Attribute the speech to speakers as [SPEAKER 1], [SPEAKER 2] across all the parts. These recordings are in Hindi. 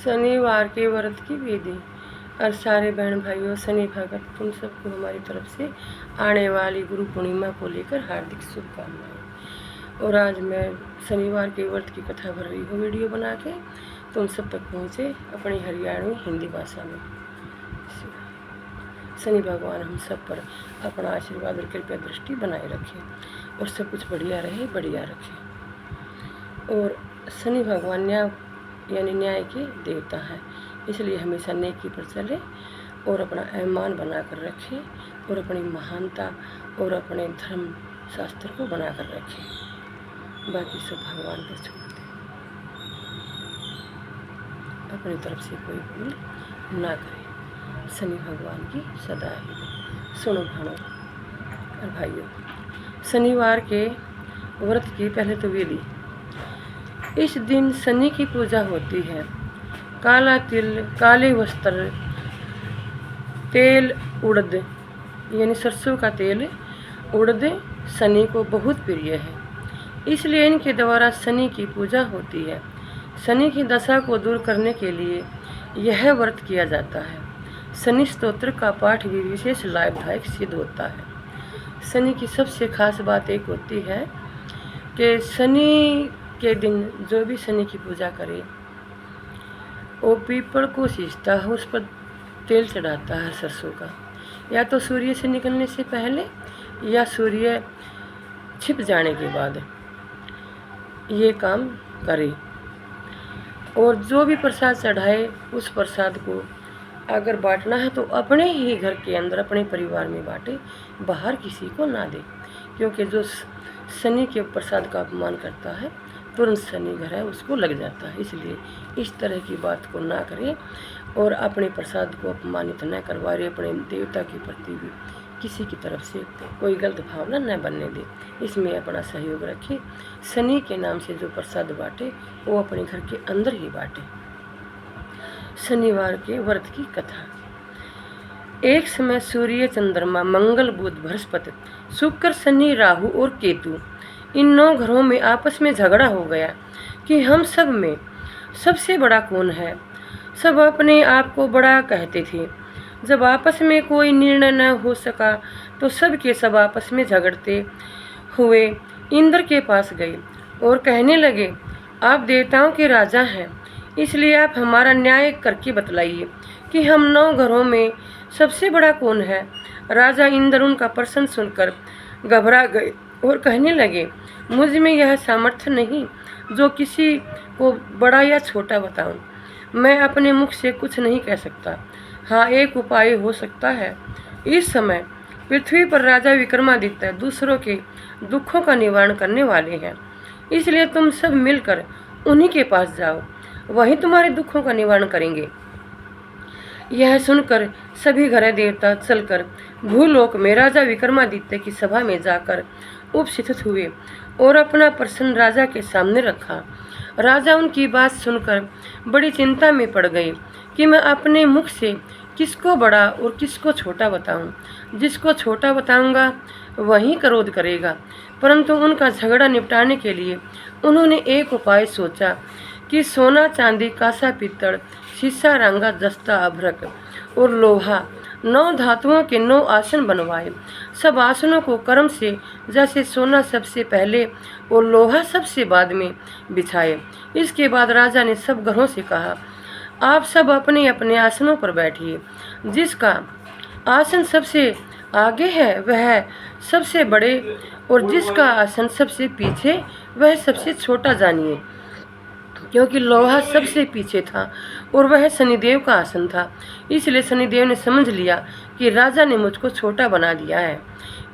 [SPEAKER 1] शनिवार के व्रत की विधि। और सारे बहन भाइयों, शनि भगत तुम सबको हमारी तरफ से आने वाली गुरु पूर्णिमा को लेकर हार्दिक शुभकामनाएं। और आज मैं शनिवार के व्रत की कथा भर रही हूँ वीडियो बना के, तुम सब तक पहुँचे अपनी हरियाणवी हिंदी भाषा में। शनि भगवान हम सब पर अपना आशीर्वाद और कृपया दृष्टि बनाए रखें और सब कुछ बढ़िया रहे, बढ़िया रखें। और शनि भगवान न्याय के देवता हैं, इसलिए हमेशा नेकी पर चले और अपना ईमान बना कर रखें और अपनी महानता और अपने धर्म शास्त्र को बना कर रखें। बाकी सब भगवान पर छोड़ दें, अपनी तरफ से कोई भूल ना करें। शनि भगवान की सदा ही सुनो भाणों और भाइयों, शनिवार के व्रत की पहले तो विधि। इस दिन शनि की पूजा होती है। काला तिल, काले वस्त्र, तेल उड़द यानी सरसों का तेल, उड़द शनि को बहुत प्रिय है, इसलिए इनके द्वारा शनि की पूजा होती है। शनि की दशा को दूर करने के लिए यह व्रत किया जाता है। शनि स्तोत्र का पाठ भी विशेष लाभदायक सिद्ध होता है। शनि की सबसे खास बात एक होती है कि शनि के दिन जो भी शनि की पूजा करे वो पीपल को सींचता है, उस पर तेल चढ़ाता है सरसों का, या तो सूर्य से निकलने से पहले या सूर्य छिप जाने के बाद ये काम करे। और जो भी प्रसाद चढ़ाए उस प्रसाद को अगर बांटना है तो अपने ही घर के अंदर, अपने परिवार में बांटे, बाहर किसी को ना दे, क्योंकि जो शनि के प्रसाद का अपमान करता है तुरंत शनि घर है उसको लग जाता है। इसलिए इस तरह की बात को ना करें और अपने प्रसाद को अपमानित न करवाए, अपने देवता के प्रति भी किसी की तरफ से कोई गलत भावना न बनने दे, इसमें अपना सहयोग रखें। शनि के नाम से जो प्रसाद बांटे वो अपने घर के अंदर ही बांटे। शनिवार के व्रत की कथा। एक समय सूर्य, चंद्रमा, मंगल, बुध, बृहस्पति, शुक्र, शनि, राहु और केतु, इन 9 ग्रहों में आपस में झगड़ा हो गया कि हम सब में सबसे बड़ा कौन है। सब अपने आप को बड़ा कहते थे। जब आपस में कोई निर्णय न हो सका तो सब के सब आपस में झगड़ते हुए इंद्र के पास गए और कहने लगे, आप देवताओं के राजा हैं, इसलिए आप हमारा न्याय करके बतलाइए कि हम 9 ग्रहों में सबसे बड़ा कौन है। राजा इंद्र उनका प्रश्न सुनकर घबरा गए और कहने लगे, मुझ में यह सामर्थ्य नहीं जो किसी को बड़ा या छोटा बताऊं। मैं अपने मुख से कुछ नहीं कह सकता। हाँ, एक उपाय हो सकता है। इस समय पृथ्वी पर राजा विक्रमादित्य दूसरों के दुखों का निवारण करने वाले हैं, इसलिए तुम सब मिलकर उन्हीं के पास जाओ, वही तुम्हारे दुखों का निवारण करेंगे। यह सुनकर सभी ग्रह देवता चलकर भूलोक में राजा विक्रमादित्य की सभा में जाकर उपस्थित हुए और अपना प्रश्न राजा के सामने रखा। राजा उनकी बात सुनकर बड़ी चिंता में पड़ गए कि मैं अपने मुख से किसको बड़ा और किसको छोटा बताऊं। जिसको छोटा बताऊंगा वही क्रोध करेगा। परंतु उनका झगड़ा निपटाने के लिए उन्होंने एक उपाय सोचा कि सोना, चांदी, कांसा, पीतल, शीशा, रंगा, जस्ता, अभ्रक और लोहा, 9 धातुओं के 9 आसन बनवाए। सब आसनों को क्रम से, जैसे सोना सबसे पहले और लोहा सबसे बाद में बिछाए। इसके बाद राजा ने सब ग्रहों से कहा, आप सब अपने अपने आसनों पर बैठिए। जिसका आसन सबसे आगे है वह सबसे बड़े और जिसका आसन सबसे पीछे वह सबसे छोटा जानिए। क्योंकि लोहा सबसे पीछे था और वह शनिदेव का आसन था, इसलिए शनिदेव ने समझ लिया कि राजा ने मुझको छोटा बना दिया है।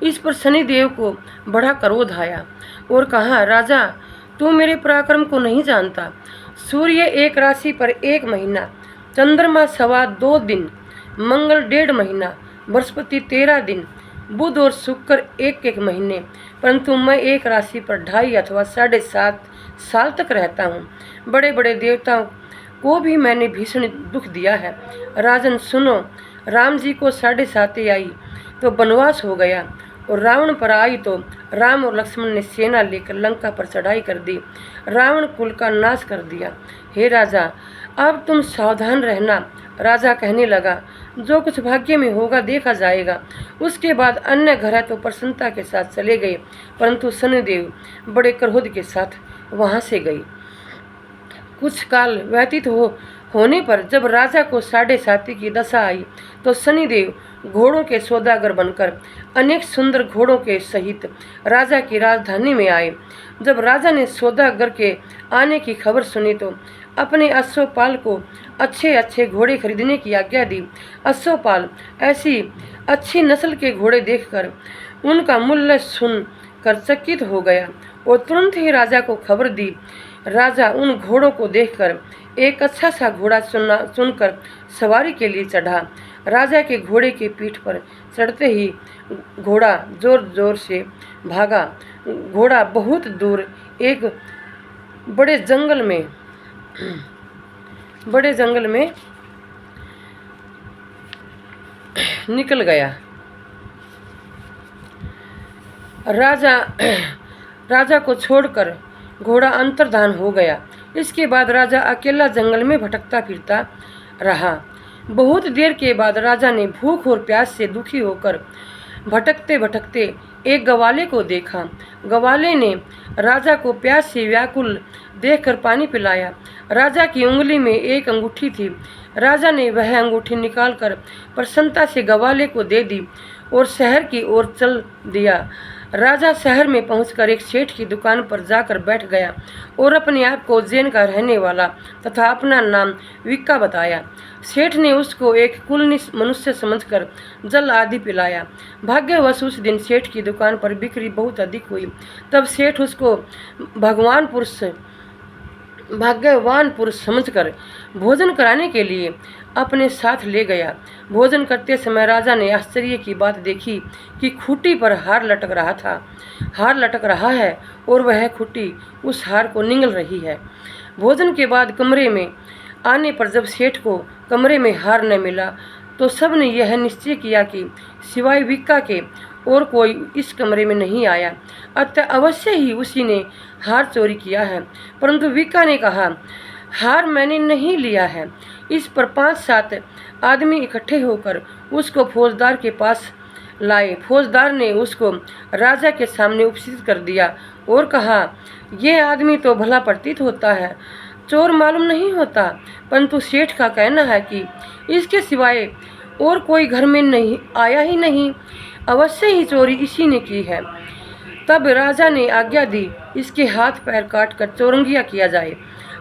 [SPEAKER 1] इस पर शनिदेव को बड़ा क्रोध आया और कहा, राजा तू मेरे पराक्रम को नहीं जानता। सूर्य एक राशि पर 1 महीना, चंद्रमा 2.25 दिन, मंगल 1.5 महीना, बृहस्पति 13 दिन, बुध और शुक्र 1 महीने, परंतु मैं एक राशि पर 2.5 अथवा 7.5 साल तक रहता हूँ। बड़े बड़े देवताओं को भी मैंने भीषण दुख दिया है। राजन सुनो, राम जी को 7.5 आई तो वनवास हो गया और रावण पर आई तो राम और लक्ष्मण ने सेना लेकर लंका पर चढ़ाई कर दी, रावण कुल का नाश कर दिया। हे राजा, अब तुम सावधान रहना। राजा कहने लगा, जो कुछ भाग्य में होगा देखा जाएगा। उसके बाद अन्य ग्रह तो प्रसन्नता के साथ चले गए, परंतु शनिदेव बड़े क्रोध के साथ वहां से गए। कुछ काल व्यतीत होने पर जब राजा को 7.5 की दशा आई तो शनिदेव घोड़ों के सौदागर बनकर अनेक सुंदर घोड़ों के सहित राजा की राजधानी में आए। जब राजा ने सौदागर के आने की खबर सुनी तो अपने अश्वपाल को अच्छे अच्छे घोड़े खरीदने की आज्ञा दी। अश्वपाल ऐसी अच्छी नस्ल के घोड़े देखकर उनका मूल्य सुनकर चकित हो गया और तुरंत ही राजा को खबर दी। राजा उन घोड़ों को देखकर एक अच्छा सा घोड़ा चुनकर सवारी के लिए चढ़ा। राजा के घोड़े की पीठ पर चढ़ते ही घोड़ा जोर जोर से भागा। घोड़ा बहुत दूर एक बड़े जंगल में निकल गया। राजा को छोड़कर घोड़ा अंतर्धान हो गया। इसके बाद राजा अकेला जंगल में भटकता फिरता रहा। बहुत देर के बाद राजा ने भूख और प्यास से दुखी होकर भटकते भटकते एक गवाले को देखा। गवाले ने राजा को प्यास से व्याकुल देखकर पानी पिलाया। राजा की उंगली में एक अंगूठी थी। राजा ने वह अंगूठी निकालकर प्रसन्नता से गवाले को दे दी और शहर की ओर चल दिया। राजा शहर में पहुंचकर एक सेठ की दुकान पर जाकर बैठ गया और अपने आप को उज्जैन का रहने वाला तथा अपना नाम विक्का बताया। सेठ ने उसको एक कुलीन मनुष्य समझकर जल आदि पिलाया। भाग्यवश उस दिन सेठ की दुकान पर बिक्री बहुत अधिक हुई। तब सेठ उसको भाग्यवान पुरुष समझकर भोजन कराने के लिए अपने साथ ले गया। भोजन करते समय राजा ने आश्चर्य की बात देखी कि खूंटी पर हार लटक रहा है और वह खूंटी उस हार को निगल रही है। भोजन के बाद कमरे में आने पर जब सेठ को कमरे में हार न मिला तो सब ने यह निश्चय किया कि सिवाय विक्का के और कोई इस कमरे में नहीं आया, अतः अवश्य ही उसी ने हार चोरी किया है। परंतु विक्का ने कहा, हार मैंने नहीं लिया है। इस पर 5-7 आदमी इकट्ठे होकर उसको फौजदार के पास लाए। फौजदार ने उसको राजा के सामने उपस्थित कर दिया और कहा, यह आदमी तो भला प्रतीत होता है, चोर मालूम नहीं होता, परंतु सेठ का कहना है कि इसके सिवाय और कोई घर में नहीं आया ही नहीं, अवश्य ही चोरी इसी ने की है। तब राजा ने आज्ञा दी, इसके हाथ पैर काट कर चौरंगिया किया जाए।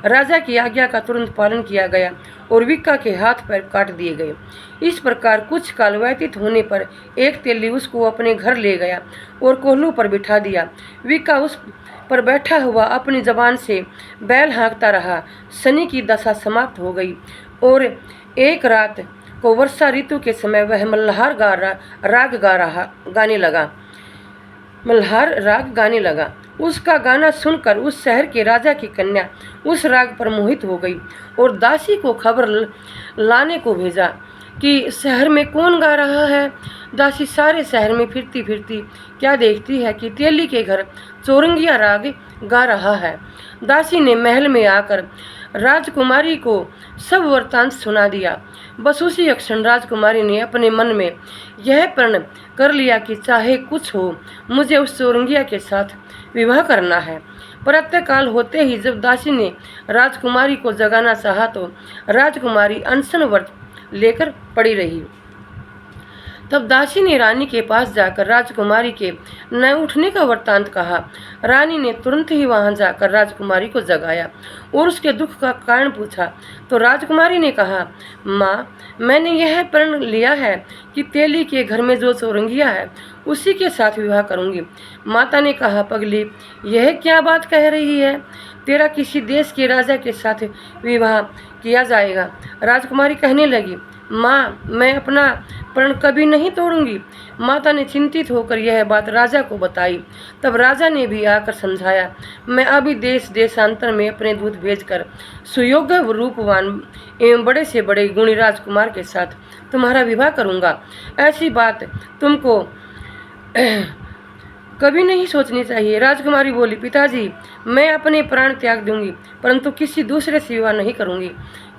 [SPEAKER 1] राजा की आज्ञा का तुरंत पालन किया गया और विक्का के हाथ पैर काट दिए गए। इस प्रकार कुछ काल व्यतीत होने पर एक तेली उसको अपने घर ले गया और कोल्हू पर बिठा दिया। विक्का उस पर बैठा हुआ अपनी जबान से बैल हाँकता रहा। शनि की दशा समाप्त हो गई और एक रात को वर्षा ऋतु के समय वह मल्हार राग गाने लगा। उसका गाना सुनकर उस शहर के राजा की कन्या उस राग पर मोहित हो गई और दासी को खबर लाने को भेजा कि शहर में कौन गा रहा है। दासी सारे शहर में फिरती फिरती क्या देखती है कि तेली के घर चौरंगिया राग गा रहा है। दासी ने महल में आकर राजकुमारी को सब वृत्तांत सुना दिया। बस उसी क्षण राजकुमारी ने अपने मन में यह प्रण कर लिया कि चाहे कुछ हो मुझे उस चौरंगिया के साथ विवाह करना है। प्रातःकाल होते ही जब दासी ने राजकुमारी को जगाना चाहा तो राजकुमारी अनशन व्रत लेकर पड़ी रही। तब दासी ने रानी के पास जाकर राजकुमारी के न उठने का वृत्तांत कहा। रानी ने तुरंत ही वहां जाकर राजकुमारी को जगाया और उसके दुख का कारण पूछा तो राजकुमारी ने कहा, माँ, मैंने यह प्रण लिया है कि तेली के घर में जो चौरंगिया है उसी के साथ विवाह करूंगी। माता ने कहा, पगली, यह क्या बात कह रही है? तेरा किसी देश के राजा के साथ विवाह किया जाएगा। राजकुमारी कहने लगी, माँ, मैं अपना प्रण कभी नहीं तोड़ूंगी। माता ने चिंतित होकर यह बात राजा को बताई। तब राजा ने भी आकर समझाया, मैं अभी देशांतर में अपने दूत भेजकर सुयोग्य रूपवान एवं बड़े से बड़े गुणी राजकुमार के साथ तुम्हारा विवाह करूंगा। ऐसी बात तुमको कभी नहीं सोचनी चाहिए। राजकुमारी बोली, पिताजी, मैं अपने प्राण त्याग दूंगी, परंतु किसी दूसरे से विवाह नहीं करूंगी।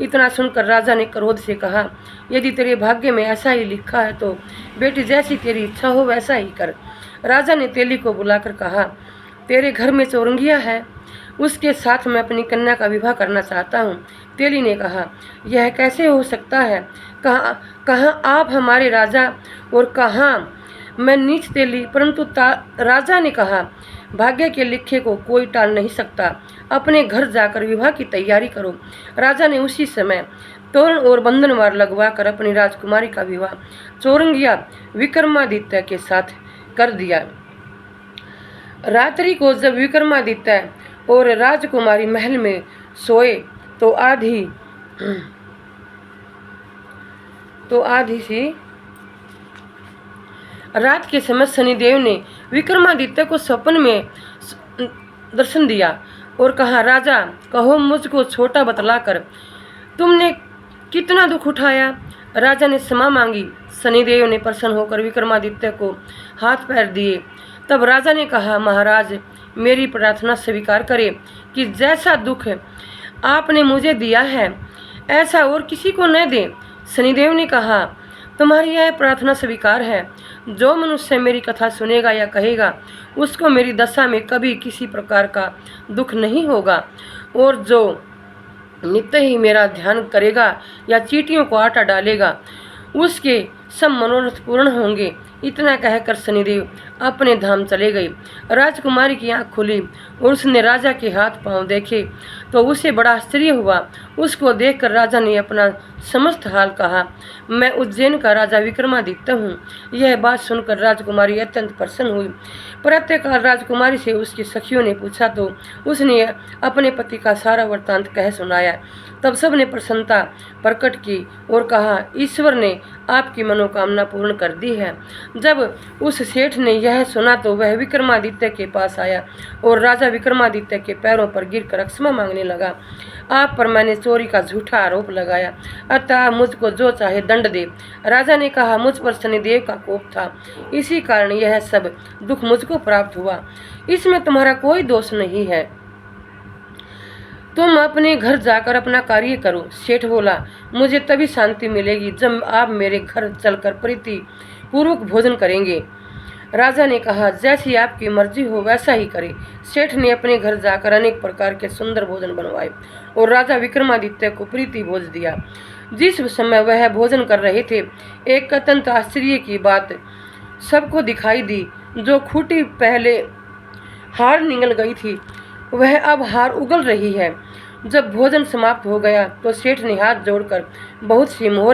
[SPEAKER 1] इतना सुनकर राजा ने क्रोध से कहा, यदि तेरे भाग्य में ऐसा ही लिखा है तो बेटी जैसी तेरी इच्छा हो वैसा ही कर। राजा ने तेली को बुलाकर कहा, तेरे घर में चौरंगिया है, उसके साथ मैं अपनी कन्या का विवाह करना चाहता हूँ। तेली ने कहा, यह कैसे हो सकता है? कहाँ आप हमारे राजा और कहाँ मैं नीच तेली। परंतु राजा ने कहा, भाग्य के लिखे को कोई टाल नहीं सकता, अपने घर जाकर विवाह की तैयारी करो। राजा ने उसी समय तोरण और बंधनवार लगवाकर अपनी राजकुमारी का विवाह चौरंगिया विक्रमादित्य के साथ कर दिया। रात्रि को जब विक्रमादित्य और राजकुमारी महल में सोए तो आधी सी रात के समय शनिदेव ने विक्रमादित्य को स्वप्न में दर्शन दिया और कहा, राजा, कहो मुझको छोटा बतलाकर तुमने कितना दुख उठाया। राजा ने क्षमा मांगी। शनिदेव ने प्रसन्न होकर विक्रमादित्य को हाथ पैर दिए। तब राजा ने कहा, महाराज, मेरी प्रार्थना स्वीकार करें कि जैसा दुख आपने मुझे दिया है ऐसा और किसी को न दें। शनिदेव ने कहा, तुम्हारी यह प्रार्थना स्वीकार है। जो मनुष्य मेरी कथा सुनेगा या कहेगा उसको मेरी दशा में कभी किसी प्रकार का दुख नहीं होगा, और जो नित्य ही मेरा ध्यान करेगा या चींटियों को आटा डालेगा उसके सब मनोरथ पूर्ण होंगे। इतना कहकर शनिदेव अपने धाम चले गए। राजकुमारी की आँख खुली और उसने राजा के हाथ पांव देखे तो उसे बड़ा आश्चर्य हुआ। उसको देखकर राजा ने अपना समस्त हाल कहा, मैं उज्जैन का राजा विक्रमादित्य हूँ। यह बात सुनकर राजकुमारी अत्यंत प्रसन्न हुई। प्रातःकाल राजकुमारी से उसकी सखियों ने पूछा तो उसने अपने पति का सारा वृत्तांत कह सुनाया। तब सब ने प्रसन्नता प्रकट की और कहा, ईश्वर ने आपकी मनोकामना पूर्ण कर दी है। जब उस सेठ ने यह सुना तो वह विक्रमादित्य के पास आया और राजा विक्रमादित्य के पैरों पर गिरकर क्षमा मांगने लगा। आप पर मैंने चोरी का झूठा आरोप लगाया, अतः मुझको जो चाहे दंड दे। राजा ने कहा, मुझ पर शनिदेव का कोप था, इसी कारण यह सब दुख मुझको प्राप्त हुआ। इसमें तुम्हारा कोई दोष नहीं है। तुम अपने घर जाकर अपना कार्य करो। सेठ बोला, मुझे तभी शांति मिलेगी जब आप मेरे घर चलकर प्रीति पूर्वक भोजन करेंगे। राजा ने कहा, जैसी आपकी मर्जी हो वैसा ही करे। सेठ ने अपने घर जाकर अनेक प्रकार के सुंदर भोजन बनवाए और राजा विक्रमादित्य को प्रीति भोज दिया। जिस समय वह भोजन कर रहे थे, एक अत्यंत आश्चर्य की बात सबको दिखाई दी। जो खूंटी पहले हार निगल गई थी वह अब हार उगल रही है। जब भोजन समाप्त हो गया तो सेठ ने हाथ जोड़कर बहुत सी मोहर